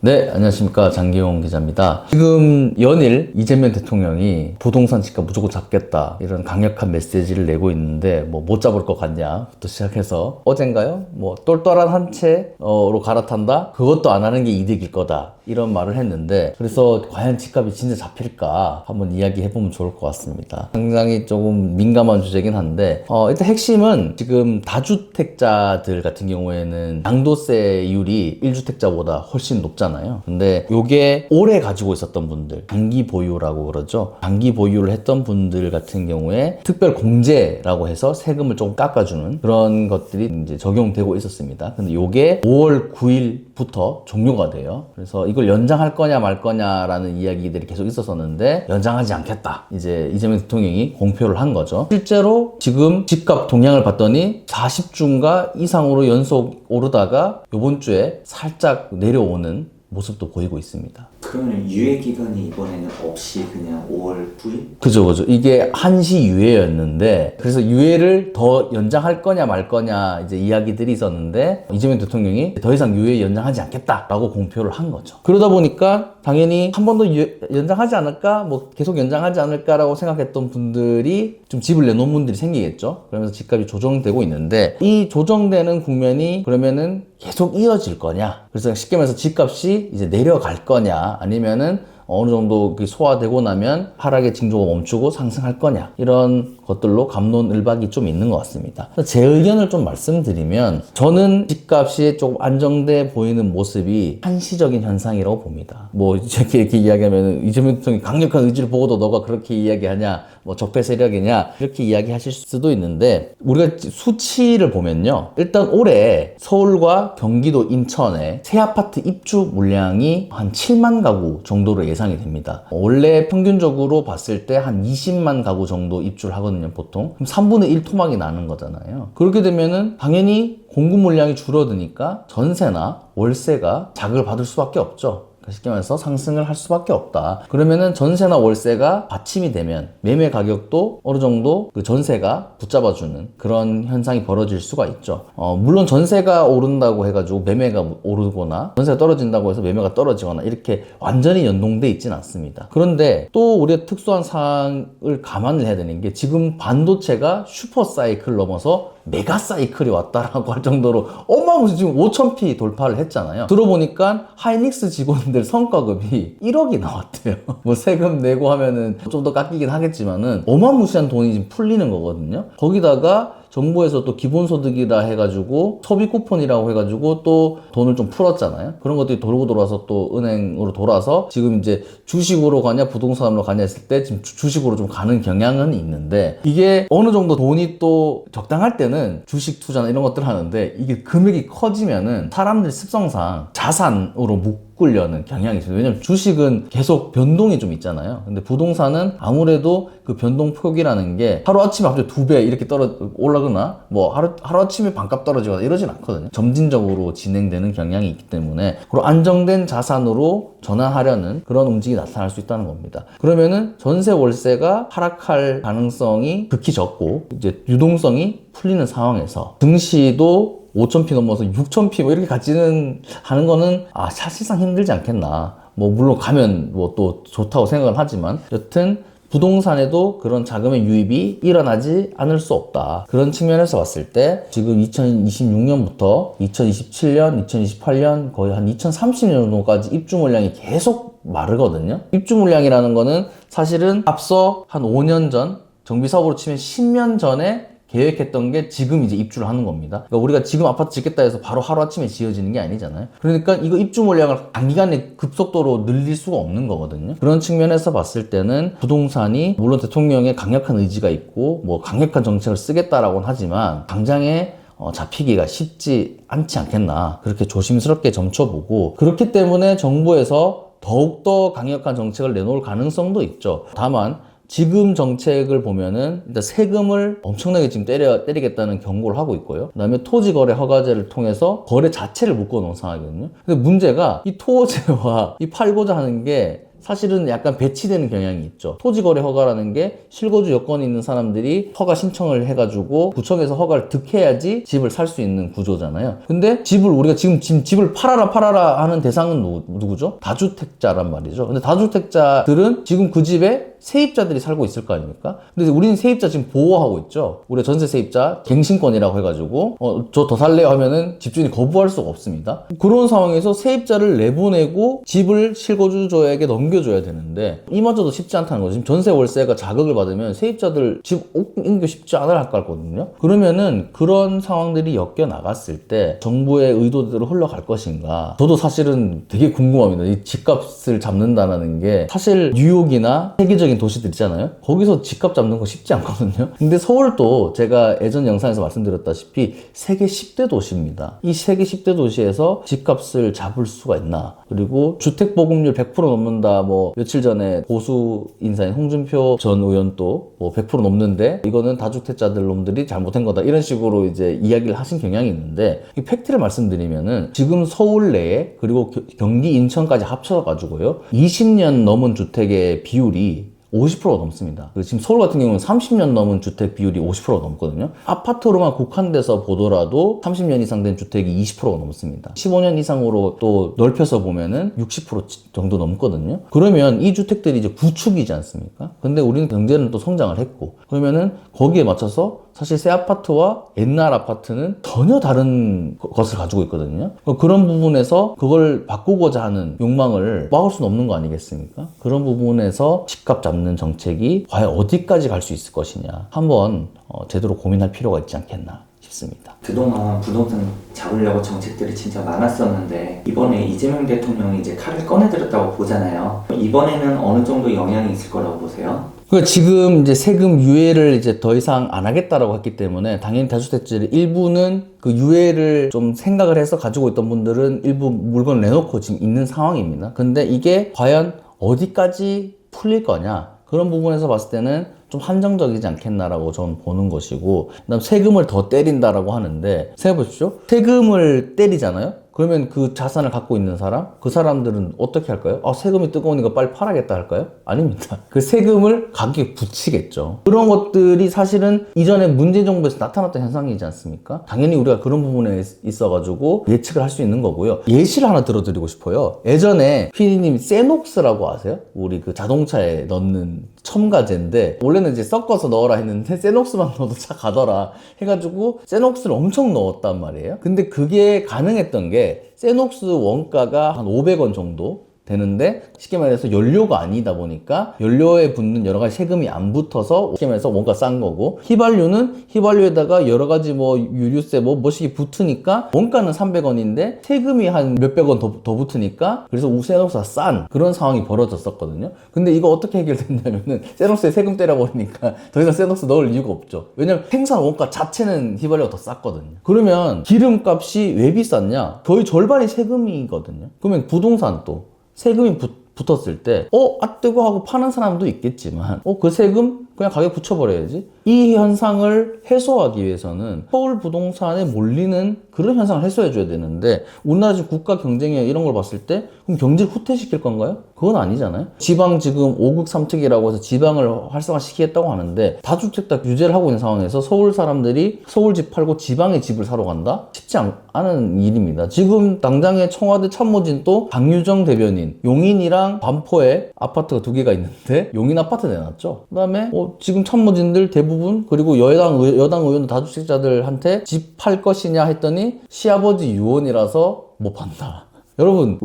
네, 안녕하십니까. 장기용 기자입니다. 지금 연일 이재명 대통령이 부동산 집값 무조건 잡겠다 이런 강력한 메시지를 내고 있는데 못 잡을 것 같냐부터 시작해서 어젠가요? 똘똘한 한 채로 갈아탄다? 그것도 안 하는 게 이득일 거다 이런 말을 했는데, 그래서 과연 집값이 진짜 잡힐까 한번 이야기해보면 좋을 것 같습니다. 굉장히 조금 민감한 주제긴 한데 일단 핵심은 지금 다주택자들 같은 경우에는 양도세율이 1주택자보다 훨씬 높잖아요. 근데 요게 오래 가지고 있었던 분들, 장기 보유라고 그러죠. 장기 보유를 했던 분들 같은 경우에 특별 공제라고 해서 세금을 조금 깎아주는 그런 것들이 이제 적용되고 있었습니다. 근데 요게 5월 9일부터 종료가 돼요. 그래서 이걸 연장할 거냐 말 거냐라는 이야기들이 계속 있었었는데 연장하지 않겠다, 이제 이재명 대통령이 공표를 한 거죠. 실제로 지금 집값 동향을 봤더니 40주인가 이상으로 연속 오르다가 이번 주에 살짝 내려오는 모습도 보이고 있습니다. 그러면 유예 기간이 이번에는 없이 그냥 5월 9일? 그죠. 이게 한시 유예였는데, 그래서 유예를 더 연장할 거냐 말 거냐 이제 이야기들이 있었는데, 이재명 대통령이 더 이상 유예 연장하지 않겠다라고 공표를 한 거죠. 그러다 보니까 당연히 한 번 더 연장하지 않을까, 계속 연장하지 않을까라고 생각했던 분들이 좀 집을 내놓은 분들이 생기겠죠. 그러면서 집값이 조정되고 있는데, 이 조정되는 국면이 그러면은 계속 이어질 거냐, 그래서 쉽게 말해서 집값이 이제 내려갈 거냐, 아니면은 어느 정도 소화되고 나면 하락의 징조가 멈추고 상승할 거냐, 이런 것들로 감론을박이 좀 있는 것 같습니다. 제 의견을 좀 말씀드리면, 저는 집값이 조금 안정돼 보이는 모습이 한시적인 현상이라고 봅니다. 이렇게 이야기하면 이재명 대통령이 강력한 의지를 보고도 너가 그렇게 이야기하냐, 적폐 세력이냐, 이렇게 이야기하실 수도 있는데, 우리가 수치를 보면요, 일단 올해 서울과 경기도, 인천에 새 아파트 입주 물량이 한 7만 가구 정도로 예상이 됩니다. 원래 평균적으로 봤을 때 한 20만 가구 정도 입주를 하거든요, 보통. 그럼 3분의 1 토막이 나는 거잖아요. 그렇게 되면은 당연히 공급 물량이 줄어드니까 전세나 월세가 자극을 받을 수밖에 없죠. 쉽게 말해서 상승을 할 수밖에 없다. 그러면은 전세나 월세가 받침이 되면 매매 가격도 어느 정도 그 전세가 붙잡아주는 그런 현상이 벌어질 수가 있죠. 물론 전세가 오른다고 해가지고 매매가 오르거나 전세가 떨어진다고 해서 매매가 떨어지거나 이렇게 완전히 연동돼 있진 않습니다. 그런데 또 우리가 특수한 상황을 감안을 해야 되는 게, 지금 반도체가 슈퍼 사이클 넘어서 메가 사이클이 왔다라고 할 정도로 어마무시 지금 5,000p 돌파를 했잖아요. 들어보니까 하이닉스 직원들 성과급이 1억이 나왔대요. 세금 내고 하면은 좀 더 깎이긴 하겠지만은 어마무시한 돈이 지금 풀리는 거거든요. 거기다가 정부에서 또 기본소득이라 해가지고 소비 쿠폰이라고 해가지고 또 돈을 좀 풀었잖아요. 그런 것들이 돌고 돌아서 또 은행으로 돌아서 지금 이제 주식으로 가냐 부동산으로 가냐 했을 때 지금 주식으로 좀 가는 경향은 있는데, 이게 어느 정도 돈이 또 적당할 때는 주식 투자나 이런 것들 하는데, 이게 금액이 커지면은 사람들 습성상 자산으로 묶으려는 경향이 있어요. 왜냐면 주식은 계속 변동이 좀 있잖아요. 근데 부동산은 아무래도 그 변동폭이라는 게 하루아침에 갑자기 2배 이렇게 올라가거나 하루아침에 반값 떨어지거나 이러진 않거든요. 점진적으로 진행되는 경향이 있기 때문에, 그리고 안정된 자산으로 전환하려는 그런 움직임이 나타날 수 있다는 겁니다. 그러면은 전세 월세가 하락할 가능성이 극히 적고 이제 유동성이 풀리는 상황에서 증시도 5,000p 넘어서 6,000p 이렇게 가지는 하는 거는 사실상 힘들지 않겠나. 물론 가면 또 좋다고 생각을 하지만, 여튼 부동산에도 그런 자금의 유입이 일어나지 않을 수 없다. 그런 측면에서 봤을 때 지금 2026년부터 2027년, 2028년 거의 한 2030년 정도까지 입주 물량이 계속 마르거든요. 입주 물량이라는 거는 사실은 앞서 한 5년 전, 정비 사업으로 치면 10년 전에 계획했던 게 지금 이제 입주를 하는 겁니다. 그러니까 우리가 지금 아파트 짓겠다 해서 바로 하루아침에 지어지는 게 아니잖아요. 그러니까 이거 입주 물량을 단기간에 급속도로 늘릴 수가 없는 거거든요. 그런 측면에서 봤을 때는 부동산이 물론 대통령의 강력한 의지가 있고 강력한 정책을 쓰겠다라고는 하지만 당장에 잡히기가 쉽지 않지 않겠나, 그렇게 조심스럽게 점쳐보고, 그렇기 때문에 정부에서 더욱더 강력한 정책을 내놓을 가능성도 있죠. 다만 지금 정책을 보면은 일단 세금을 엄청나게 지금 때리겠다는 경고를 하고 있고요. 그 다음에 토지거래 허가제를 통해서 거래 자체를 묶어놓은 상황이거든요. 근데 문제가 이 토지와 이 팔고자 하는 게 사실은 약간 배치되는 경향이 있죠. 토지거래 허가라는 게 실거주 여건이 있는 사람들이 허가 신청을 해가지고 구청에서 허가를 득해야지 집을 살 수 있는 구조잖아요. 근데 우리가 지금 집을 팔아라 하는 대상은 누구죠? 다주택자란 말이죠. 근데 다주택자들은 지금 그 집에 세입자들이 살고 있을 거 아닙니까? 근데 우리는 세입자 지금 보호하고 있죠. 우리 전세 세입자 갱신권이라고 해가지고 저 더 살래요 하면은 집주인이 거부할 수가 없습니다. 그런 상황에서 세입자를 내보내고 집을 실거주자에게 넘겨줘야 되는데 이마저도 쉽지 않다는 거죠. 지금 전세 월세가 자극을 받으면 세입자들 집 옮겨 쉽지 않을 것 같거든요. 그러면은 그런 상황들이 엮여 나갔을 때 정부의 의도대로 흘러갈 것인가? 저도 사실은 되게 궁금합니다. 이 집값을 잡는다는 게 사실 뉴욕이나 세계적인 도시들 있잖아요. 거기서 집값 잡는 거 쉽지 않거든요. 근데 서울도 제가 예전 영상에서 말씀드렸다시피 세계 10대 도시입니다. 이 세계 10대 도시에서 집값을 잡을 수가 있나? 그리고 주택 보급률 100% 넘는다. 뭐 며칠 전에 보수 인사인 홍준표 전 의원도 뭐 100% 넘는데 이거는 다주택자들 놈들이 잘못한 거다. 이런 식으로 이제 이야기를 하신 경향이 있는데 이 팩트를 말씀드리면은 지금 서울 내에 그리고 경기 인천까지 합쳐가지고요 20년 넘은 주택의 비율이 50%가 넘습니다. 지금 서울 같은 경우는 30년 넘은 주택 비율이 50%가 넘거든요. 아파트로만 국한돼서 보더라도 30년 이상 된 주택이 20%가 넘습니다. 15년 이상으로 또 넓혀서 보면은 60% 정도 넘거든요. 그러면 이 주택들이 이제 구축이지 않습니까? 근데 우리는 경제는 또 성장을 했고 그러면은 거기에 맞춰서 사실 새 아파트와 옛날 아파트는 전혀 다른 것을 가지고 있거든요. 그런 부분에서 그걸 바꾸고자 하는 욕망을 막을 수는 없는 거 아니겠습니까? 그런 부분에서 집값 잡는 정책이 과연 어디까지 갈 수 있을 것이냐 한번 제대로 고민할 필요가 있지 않겠나 싶습니다. 그동안 부동산 잡으려고 정책들이 진짜 많았었는데 이번에 이재명 대통령이 이제 칼을 꺼내들었다고 보잖아요. 이번에는 어느 정도 영향이 있을 거라고 보세요? 지금 이제 세금 유예를 이제 더 이상 안 하겠다라고 했기 때문에 당연히 다주택자들 일부는 그 유예를 좀 생각을 해서 가지고 있던 분들은 일부 물건을 내놓고 지금 있는 상황입니다. 근데 이게 과연 어디까지 풀릴 거냐? 그런 부분에서 봤을 때는 좀 한정적이지 않겠나라고 저는 보는 것이고 그다음 세금을 더 때린다라고 하는데 생각해보십시오. 세금을 때리잖아요. 그러면 그 자산을 갖고 있는 사람, 그 사람들은 어떻게 할까요? 세금이 뜨거우니까 빨리 팔아야겠다 할까요? 아닙니다. 그 세금을 가격에 붙이겠죠. 그런 것들이 사실은 이전에 문재인 정부에서 나타났던 현상이지 않습니까? 당연히 우리가 그런 부분에 있어가지고 예측을 할 수 있는 거고요. 예시를 하나 들어드리고 싶어요. 예전에 피디님 세녹스라고 아세요? 우리 그 자동차에 넣는 첨가제인데 원래는 이제 섞어서 넣어라 했는데 세녹스만 넣어도 차 가더라 해가지고 세녹스를 엄청 넣었단 말이에요. 근데 그게 가능했던 게 세녹스 원가가 한 500원 정도 되는데 쉽게 말해서 연료가 아니다 보니까 연료에 붙는 여러 가지 세금이 안 붙어서 쉽게 말해서 원가 싼 거고 휘발유는 휘발유에다가 여러 가지 뭐 유류세 뭐시기 붙으니까 원가는 300원인데 세금이 한 몇백 원 더 붙으니까 그래서 세녹스가 싼 그런 상황이 벌어졌었거든요. 근데 이거 어떻게 해결됐냐면은 세녹스에 세금 때려버리니까 더 이상 세녹스 넣을 이유가 없죠. 왜냐면 생산 원가 자체는 휘발유가 더 쌌거든요. 그러면 기름값이 왜 비쌌냐? 거의 절반이 세금이거든요. 그러면 부동산도 세금이 붙었을 때 뜨거 하고 파는 사람도 있겠지만 그 세금 그냥 가격 붙여버려야지. 이 현상을 해소하기 위해서는 서울 부동산에 몰리는 그런 현상을 해소해줘야 되는데 우리나라 지금 국가 경쟁력 이런 걸 봤을 때 그럼 경제를 후퇴시킬 건가요? 그건 아니잖아요. 지방 지금 5극 3특이라고 해서 지방을 활성화시키겠다고 하는데 다주택자 규제를 하고 있는 상황에서 서울 사람들이 서울 집 팔고 지방에 집을 사러 간다? 쉽지 않은 일입니다. 지금 당장에 청와대 참모진도 강유정 대변인 용인이랑 반포에 아파트가 2개가 있는데 용인 아파트 내놨죠. 그 다음에 지금 참모진들 대부분 그리고 여당 의원도 다주택자들한테 집 팔 것이냐 했더니 시아버지 유언이라서 못 판다. 여러분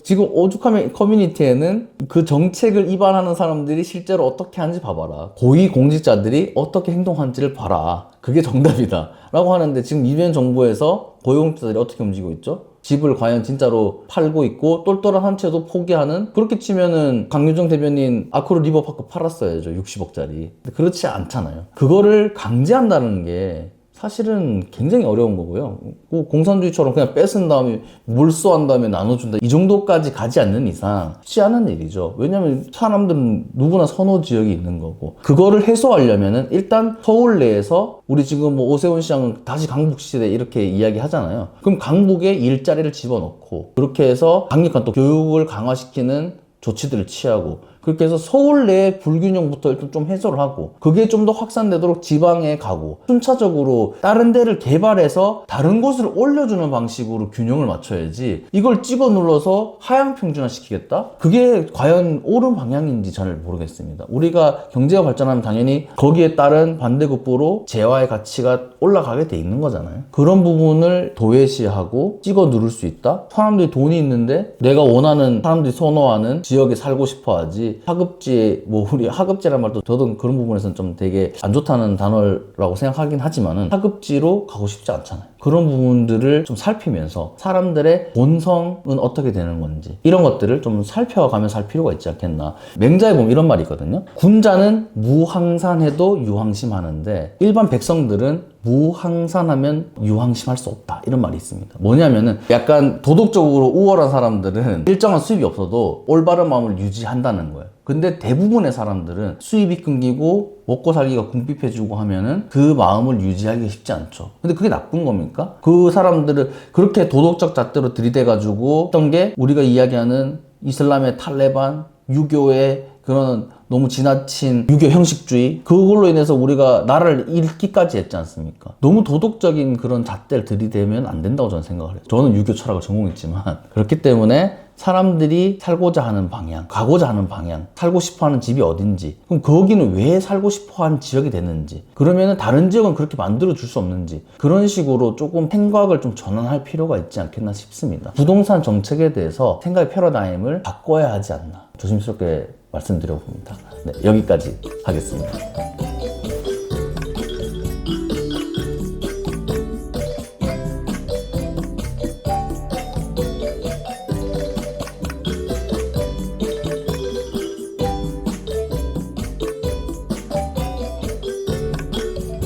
지금 오죽하면 커뮤니티에는 그 정책을 위반하는 사람들이 실제로 어떻게 하는지 봐봐라. 고위공직자들이 어떻게 행동하는지를 봐라. 그게 정답이다 라고 하는데 지금 이번 정부에서 고위공직자들이 어떻게 움직이고 있죠? 집을 과연 진짜로 팔고 있고 똘똘한 한 채도 포기하는 그렇게 치면은 강유정 대변인 아크로 리버파크 팔았어야죠. 60억짜리. 그렇지 않잖아요. 그거를 강제한다는 게 사실은 굉장히 어려운 거고요. 공산주의처럼 그냥 뺏은 다음에 몰수한 다음에 나눠준다. 이 정도까지 가지 않는 이상 쉽지 않은 일이죠. 왜냐면 사람들은 누구나 선호 지역이 있는 거고. 그거를 해소하려면은 일단 서울 내에서 우리 지금 오세훈 시장은 다시 강북시대 이렇게 이야기 하잖아요. 그럼 강북에 일자리를 집어넣고 그렇게 해서 강력한 또 교육을 강화시키는 조치들을 취하고, 그렇게 해서 서울 내 불균형부터 일단 좀 해소를 하고, 그게 좀 더 확산되도록 지방에 가고, 순차적으로 다른 데를 개발해서 다른 곳을 올려주는 방식으로 균형을 맞춰야지, 이걸 찍어 눌러서 하향 평준화 시키겠다? 그게 과연 옳은 방향인지 잘 모르겠습니다. 우리가 경제가 발전하면 당연히 거기에 따른 반대급부로 재화의 가치가 올라가게 돼 있는 거잖아요. 그런 부분을 도외시하고 찍어 누를 수 있다? 사람들이 돈이 있는데 내가 원하는, 사람들이 선호하는 지역에 살고 싶어 하지, 하급지, 우리 하급지란 말도 저도 그런 부분에서는 좀 되게 안 좋다는 단어라고 생각하긴 하지만은 하급지로 가고 싶지 않잖아요. 그런 부분들을 좀 살피면서 사람들의 본성은 어떻게 되는 건지, 이런 것들을 좀 살펴가면서 할 필요가 있지 않겠나. 맹자에 보면 이런 말이 있거든요. 군자는 무항산해도 유항심하는데 일반 백성들은 무항산하면 유항심할 수 없다, 이런 말이 있습니다. 뭐냐면은 약간 도덕적으로 우월한 사람들은 일정한 수입이 없어도 올바른 마음을 유지한다는 거예요. 근데 대부분의 사람들은 수입이 끊기고 먹고 살기가 궁핍해지고 하면은 그 마음을 유지하기가 쉽지 않죠. 근데 그게 나쁜 겁니까? 그 사람들을 그렇게 도덕적 잣대로 들이대가지고 했던 게 우리가 이야기하는 이슬람의 탈레반, 유교의 그런 너무 지나친 유교 형식주의, 그걸로 인해서 우리가 나라를 잃기까지 했지 않습니까? 너무 도덕적인 그런 잣대를 들이대면 안 된다고 저는 생각을 해요. 저는 유교 철학을 전공했지만, 그렇기 때문에 사람들이 살고자 하는 방향, 가고자 하는 방향, 살고 싶어 하는 집이 어딘지, 그럼 거기는 왜 살고 싶어 하는 지역이 됐는지, 그러면은 다른 지역은 그렇게 만들어 줄 수 없는지, 그런 식으로 조금 생각을 좀 전환할 필요가 있지 않겠나 싶습니다. 부동산 정책에 대해서 생각의 패러다임을 바꿔야 하지 않나 조심스럽게 말씀드려봅니다. 네, 여기까지 하겠습니다.